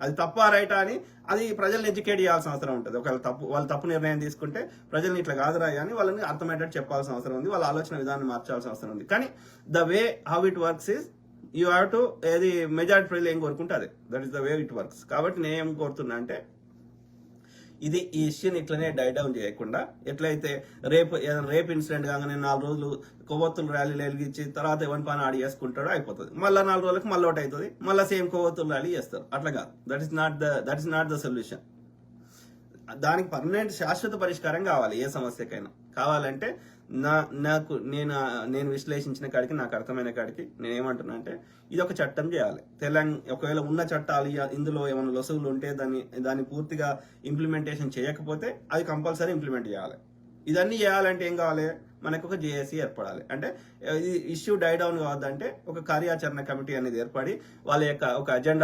అది తప్ప రైటా అని అది ప్రజల్ని ఎడ్యుకేట్ చేయాల్సిన అవసరం ఉంటుంది. ఒకవేళ వాళ్ళు తప్పు నిర్ణయం తీసుకుంటే ప్రజల్ని ఇట్లా కాదురా అని వాళ్ళని అర్థమయ్యేటట్టు చెప్పాల్సిన అవసరం ఉంది, వాళ్ళ ఆలోచన విధానాన్ని మార్చాల్సిన అవసరం ఉంది. కానీ the way how it works is you have to, ఏది మెజారిటీ ప్రజలు ఏం కోరుకుంటుంది, that is the way it works. కాబట్టి నేను ఏం కోరుతున్నా అంటే ఇది ఈ ఇష్యూని ఇట్లనే డై డౌన్ చేయకుండా, ఎట్లయితే రేపు ఇన్సిడెంట్ కాగానే 4 రోజులు కొవ్వొత్తులు ర్యాలీలు వెలిగించి తర్వాత ఎవరి పని ఆడి చేసుకుంటాడో అయిపోతుంది, మళ్ళీ 4 రోజులకు మళ్ళీ ఒకటి అవుతుంది, మళ్ళీ సేమ్ కొవ్వొత్తులు ర్యాలీ చేస్తారు. అట్లా కాదు, that is not the solution. దానికి పర్మనెంట్ శాశ్వత పరిష్కారం కావాలి. ఏ సమస్యకైనా కావాలంటే నేను విశ్లేషించిన కాడికి, నాకు అర్థమైన కాడికి నేను ఏమంటున్నా అంటే ఇది ఒక చట్టం చేయాలి. ఒకవేళ ఉన్న చట్టాలు ఇందులో ఏమైనా లొసుగులు ఉంటే దాన్ని పూర్తిగా ఇంప్లిమెంటేషన్ చేయకపోతే అది కంపల్సరీ ఇంప్లిమెంట్ చేయాలి. ఇదన్నీ చేయాలంటే ఏం కావాలి, మనకు ఒక జేఏసీ ఏర్పడాలి. అంటే ఈ ఇష్యూ డై డౌన్ కావద్దంటే ఒక కార్యాచరణ కమిటీ అనేది ఏర్పడి వాళ్ళ యొక్క ఒక అజెండా